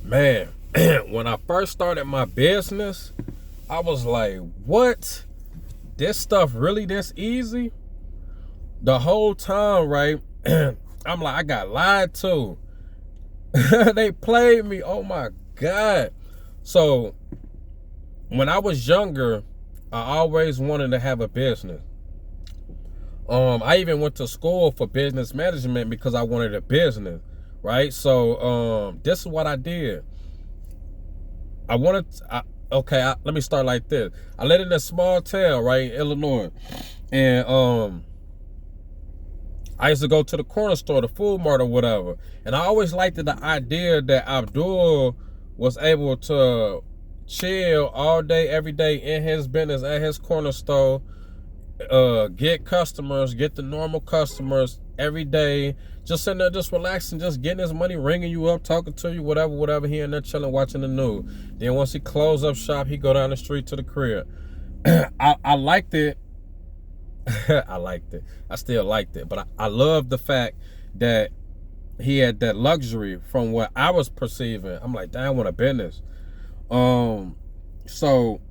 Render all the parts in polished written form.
Man, when I first started my business, I was like, what? This stuff really this easy? The whole time, right? I'm like, I got lied to. They played me. Oh my God. So when I was younger, I always wanted to have a business. I even went to school for business management because I wanted a business, right? So this is what I did. I wanted, let me start like this. I lived in a small town, right, in Illinois. And I used to go to the corner store, the food mart or whatever. And I always liked the idea that Abdul was able to chill all day, every day in his business at his corner store, get customers, get the normal customers every day, just sitting there, just relaxing, just getting his money, ringing you up, talking to you, whatever. He in there chilling, watching the news. Then once he closed up shop, he go down the street to the crib. I liked it. I liked it. I still liked it, but I love the fact that he had that luxury from what I was perceiving. I'm like, damn, I want a business. So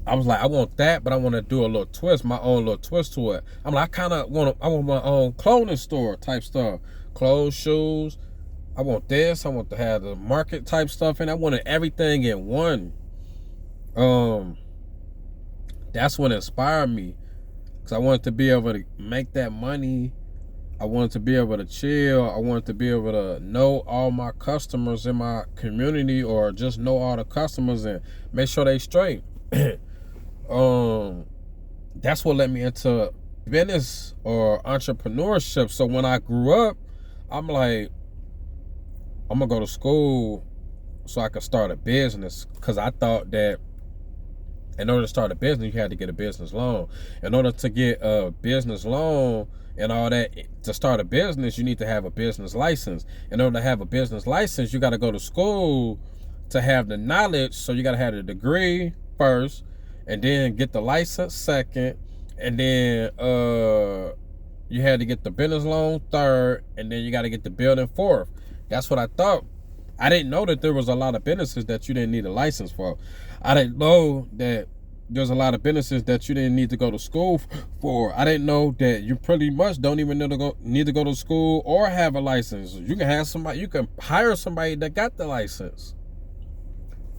I was like, I want that, but I want to do a little twist, my own little twist to it. I'm like, I want my own clothing store type stuff. Clothes, shoes. I want this. I want to have the market type stuff, and I wanted everything in one. That's what inspired me, because I wanted to be able to make that money. I wanted to be able to chill. I wanted to be able to know all my customers in my community, or just know all the customers and make sure they straight. That's what led me into business or entrepreneurship. So when I grew up, I'm like, I'm gonna go to school so I could start a business, because I thought that in order to start a business, you had to get a business loan. In order to get a business loan and all that, to start a business, you need to have a business license. In order to have a business license, you got to go to school to have the knowledge. So you got to have the degree first, and then get the license second, and then you had to get the business loan third, and then you got to get the building fourth. That's what I thought. I didn't know that there was a lot of businesses that you didn't need a license for. I didn't know that there's a lot of businesses that you didn't need to go to school for. I didn't know that you pretty much don't even need to go to school or have a license. You can have somebody, you can hire somebody that got the license.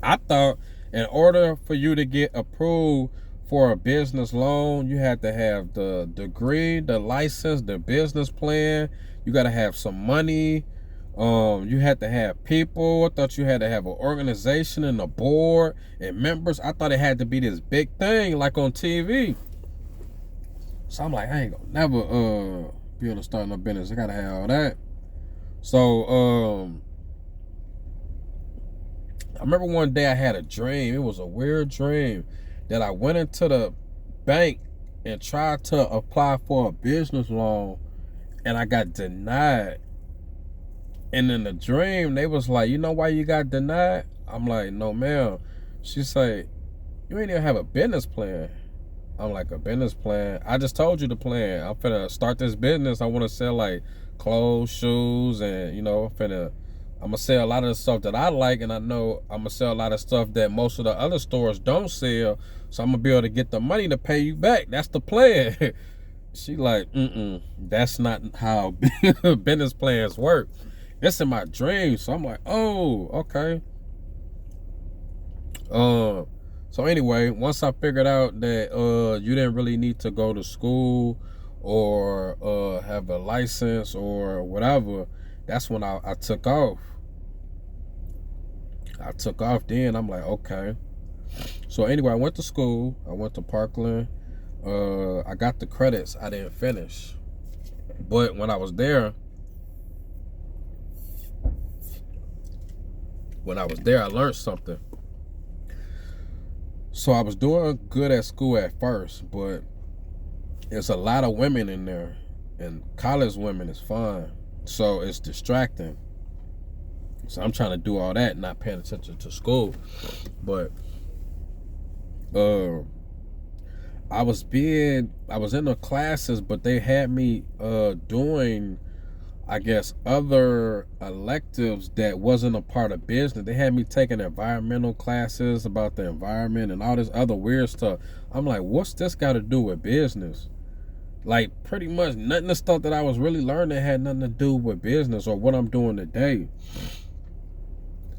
I thought in order for you to get approved for a business loan, you had to have the degree, the license, the business plan. You got to have some money. You had to have people. I thought you had to have an organization and a board and members. I thought it had to be this big thing like on TV. So I'm like, I ain't gonna never be able to start no business. I gotta have all that. So I remember one day I had a dream. It was a weird dream that I went into the bank and tried to apply for a business loan, and I got denied. And in the dream, they was like, you know why you got denied? I'm like, no, ma'am. She say, you ain't even have a business plan. I'm like, a business plan? I just told you the plan. I'm finna start this business. I want to sell like clothes, shoes, and I'm gonna sell a lot of the stuff that I like, and I know I'm gonna sell a lot of stuff that most of the other stores don't sell. So I'm gonna be able to get the money to pay you back. That's the plan. She like, that's not how business plans work. It's in my dream. So I'm like, oh, okay. So anyway, once I figured out that you didn't really need to go to school or have a license or whatever, that's when I took off. I took off then. I'm like, okay. So anyway, I went to school. I went to Parkland. I got the credits. I didn't finish. But when I was there, I learned something. So I was doing good at school at first, but there's a lot of women in there, and college women is fun. So it's distracting. So I'm trying to do all that, not paying attention to school. But I was in the classes, but they had me doing I guess, other electives that wasn't a part of business. They had me taking environmental classes about the environment and all this other weird stuff. I'm like, what's this got to do with business? Like, pretty much nothing of the stuff that I was really learning had nothing to do with business or what I'm doing today.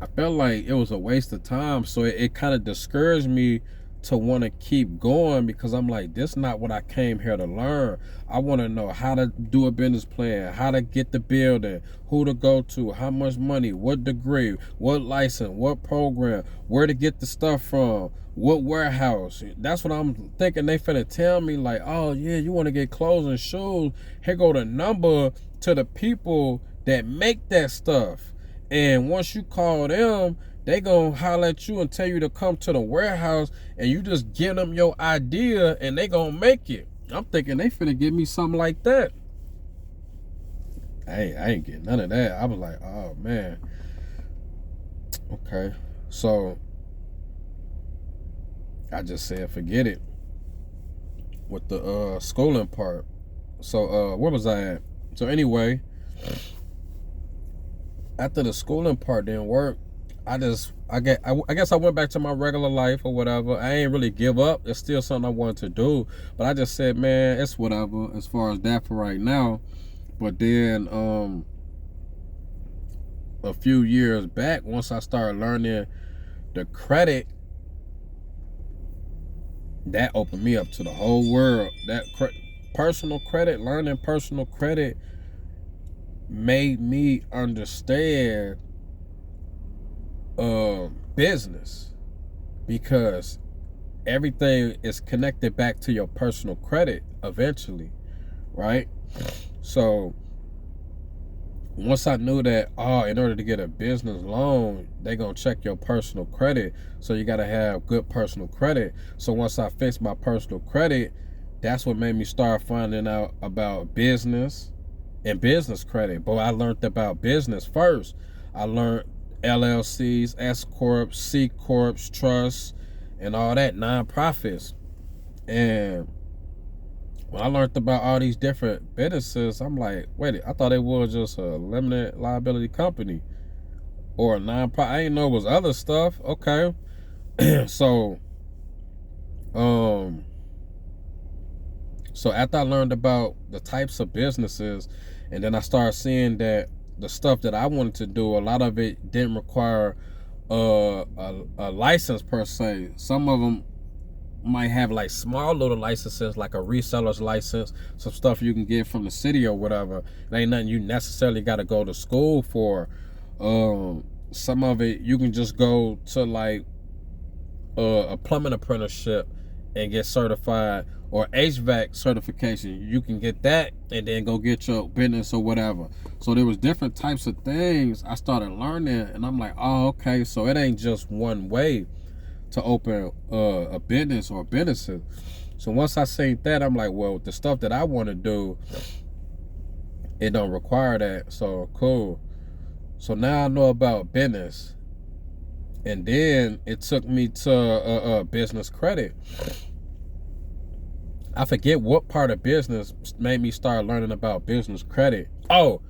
I felt like it was a waste of time, so it kind of discouraged me to want to keep going, because I'm like, this is not what I came here to learn. I want to know how to do a business plan, how to get the building, who to go to, how much money, what degree, what license, what program, where to get the stuff from, what warehouse. That's what I'm thinking. They finna tell me like, oh yeah, you want to get clothes and shoes, here go the number to the people that make that stuff. And once you call them, they gonna holler at you and tell you to come to the warehouse, and you just give them your idea and they gonna make it. I'm thinking they finna give me something like that. I ain't getting none of that. I was like, oh man. Okay. So I just said forget it with the schooling part. So where was I at? So anyway, after the schooling part didn't work, I guess I went back to my regular life or whatever. I ain't really give up. It's still something I wanted to do, but I just said, man, it's whatever as far as that for right now. But then a few years back, once I started learning the credit, that opened me up to the whole world. That personal credit, learning personal credit made me understand business, because everything is connected back to your personal credit eventually, right? So once I knew that, in order to get a business loan, they're gonna check your personal credit, so you gotta have good personal credit. So once I fixed my personal credit, that's what made me start finding out about business and business credit. But I learned about business first. I learned LLCs, S corps, C corps, trusts, and all that, nonprofits. And when I learned about all these different businesses, I'm like, wait, I thought it was just a limited liability company or a nonprofit. I didn't know it was other stuff. Okay. So after I learned about the types of businesses, and then I started seeing that the stuff that I wanted to do, a lot of it didn't require a license per se. Some of them might have like small little licenses, like a reseller's license, some stuff you can get from the city or whatever. It ain't nothing you necessarily got to go to school for. Some of it you can just go to like a plumbing apprenticeship and get certified, or HVAC certification. You can get that and then go get your business or whatever. So there was different types of things I started learning, and I'm like, oh, okay, so it ain't just one way to open a business or businesses. So once I seen that, I'm like, well, the stuff that I want to do, it don't require that. So cool. So now I know about business. And then it took me to business credit. I forget what part of business made me start learning about business credit. Oh,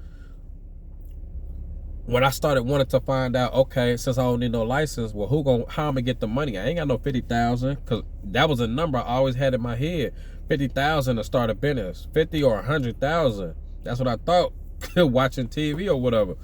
when I started wanting to find out, okay, since I don't need no license, well, how I'm gonna get the money? I ain't got no 50,000, because that was a number I always had in my head. 50,000 to start a business, 50 or 100,000. That's what I thought watching TV or whatever.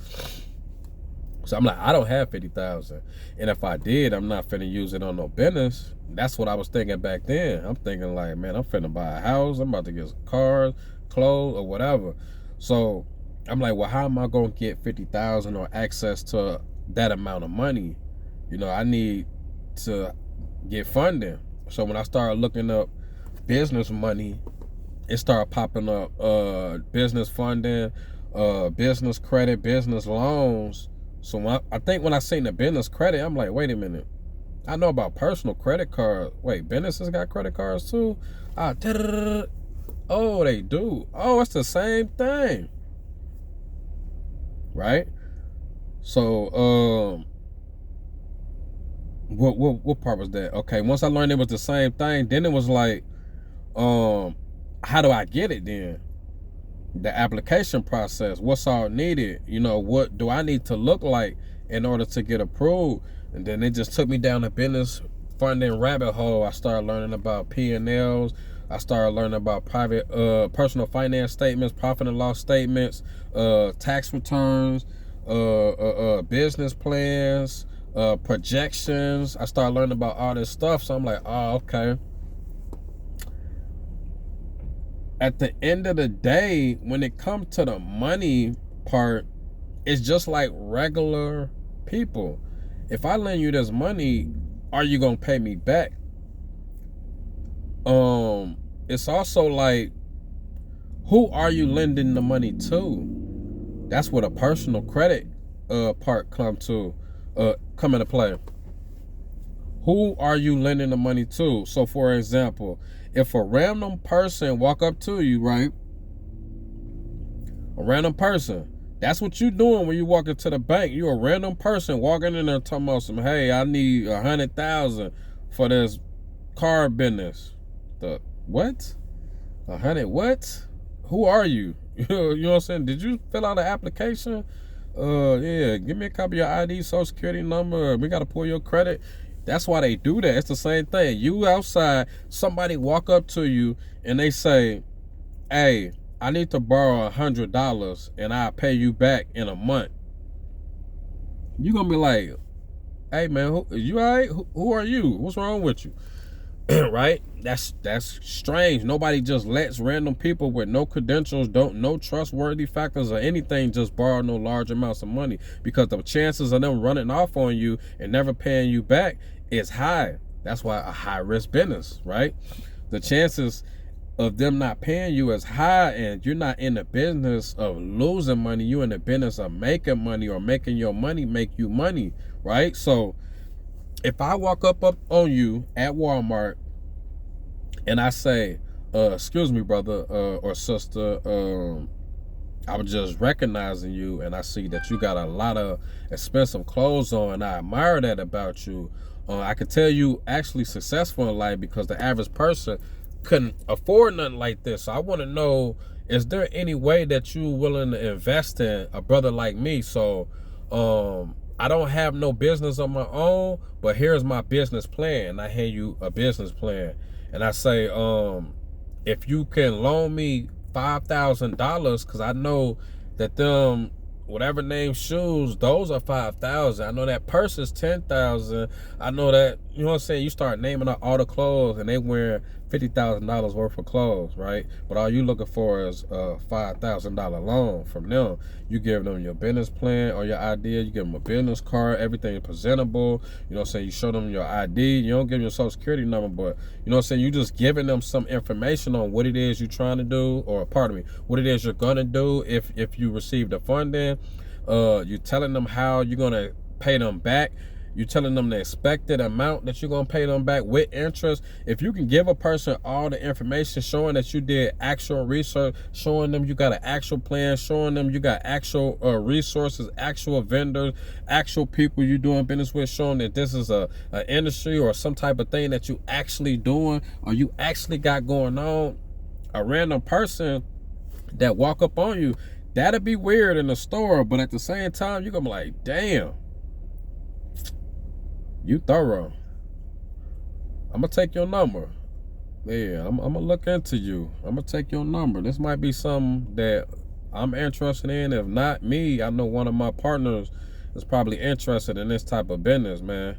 So I'm like, I don't have 50,000, and if I did, I'm not finna use it on no business. That's what I was thinking back then. I'm thinking like, man, I'm finna buy a house. I'm about to get some cars, clothes, or whatever. So I'm like, well, how am I gonna get 50,000 or access to that amount of money? You know, I need to get funding. So when I started looking up business money, it started popping up business funding, business credit, business loans. So I think when I seen the business credit, I'm like, wait a minute. I know about personal credit cards. Wait, businesses got credit cards too? Oh, they do. Oh, it's the same thing. Right? So, what part was that? Okay, once I learned it was the same thing, then it was like, how do I get it then? the application process, what's all needed, you know, what do I need to look like in order to get approved. And then it just took me down the business funding rabbit hole. I started learning about P&Ls. I started learning about private personal finance statements, profit and loss statements, tax returns, business plans, projections. I started learning about all this stuff. So I'm like, oh, okay. At the end of the day, when it comes to the money part, it's just like regular people. If I lend you this money, are you gonna pay me back? It's also like, who are you lending the money to? That's what a personal credit part come into play. Who are you lending the money to? So for example, if a random person walk up to you, right? A random person. That's what you doing when you walk into the bank. You're a random person walking in there talking about some, hey, I need 100,000 for this car business. The what? 100 what? Who are you? You know what I'm saying? Did you fill out an application? Yeah, give me a copy of your ID, social security number. We got to pull your credit. That's why they do that. It's the same thing. You outside, somebody walk up to you and they say, hey, I need to borrow $100 and I'll pay you back in a month. You're going to be like, hey man, you all right? Who are you? What's wrong with you? Right? That's strange. Nobody just lets random people with no credentials, no trustworthy factors or anything just borrow no large amounts of money, because the chances of them running off on you and never paying you back is high. That's why a high risk business, right? The chances of them not paying you is high, and you're not in the business of losing money. You're in the business of making money, or making your money make you money, right? So if I walk up on you at Walmart and I say, excuse me, brother or sister, I was just recognizing you and I see that you got a lot of expensive clothes on, and I admire that about you. I could tell you actually successful in life, because the average person couldn't afford nothing like this. So I want to know, is there any way that you willing to invest in a brother like me? So I don't have no business on my own, but here's my business plan. And I hand you a business plan. And I say, if you can loan me $5,000, because I know that them, whatever name shoes, those are $5,000. I know that purse is $10,000. I know that, you know what I'm saying? You start naming out all the clothes and they wear $50,000 worth of clothes, right? But all you looking for is a $5,000 loan from them. You give them your business plan or your idea. You give them a business card. Everything is presentable. You know what I'm saying? You show them your ID. You don't give them your social security number, but you know what I'm saying? You just giving them some information on what it is you're trying to do, or pardon me, what it is you're gonna do if you receive the funding. You're telling them how you're gonna pay them back. You're telling them the expected amount that you're going to pay them back with interest. If you can give a person all the information showing that you did actual research, showing them you got an actual plan, showing them you got actual resources, actual vendors, actual people you're doing business with, showing that this is a industry or some type of thing that you actually doing or you actually got going on, a random person that walk up on you, that'd be weird in the store. But at the same time, you're going to be like, damn, you thorough. I'm gonna take your number. Yeah, I'm gonna look into you. I'm gonna take your number. This might be something that I'm interested in. If not me, I know one of my partners is probably interested in this type of business, man.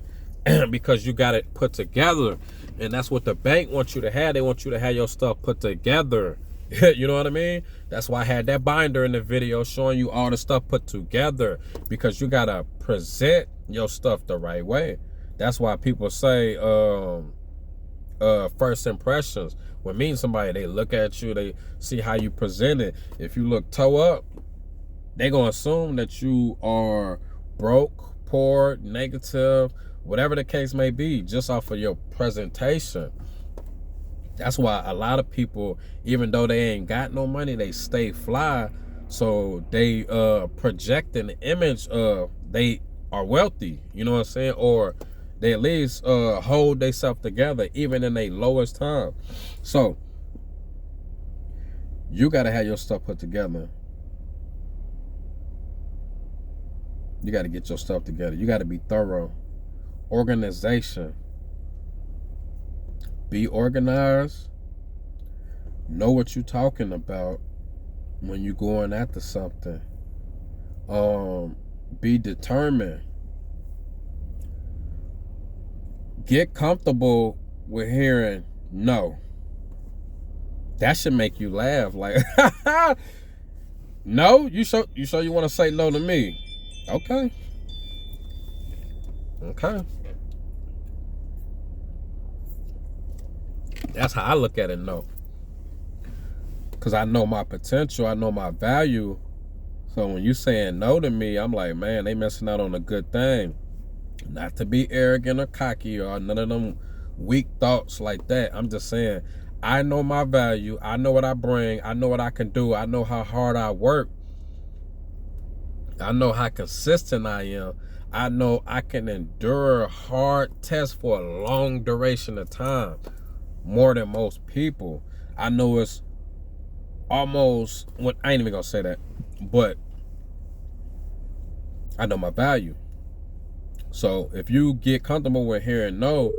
Because you got it put together. And that's what the bank wants you to have. They want you to have your stuff put together. You know what I mean? That's why I had that binder in the video showing you all the stuff put together, because you gotta present your stuff the right way. That's why people say first impressions. When meeting somebody, they look at you, they see how you present it. If you look toe up, they gonna assume that you are broke, poor, negative, whatever the case may be, just off of your presentation. That's why a lot of people, even though they ain't got no money, they stay fly. So they project an image of they are wealthy, you know what I'm saying? Or they at least hold themselves together even in their lowest time. So You got to have your stuff put together. You got to get your stuff together. You got to be thorough. Organization. Be organized. Know what you're talking about when you're going after something. Be determined. Get comfortable with hearing no. That should make you laugh. Like, no? You sure you want to say no to me? Okay. Okay. That's how I look at it, no. Because I know my potential. I know my value. So when you saying no to me, I'm like, man, they missing out on a good thing. Not to be arrogant or cocky or none of them weak thoughts like that. I'm just saying, I know my value. I know what I bring. I know what I can do. I know how hard I work. I know how consistent I am. I know I can endure hard tests for a long duration of time, more than most people. I know it's almost, I ain't even gonna say that, but I know my value. So if you get comfortable with hearing no,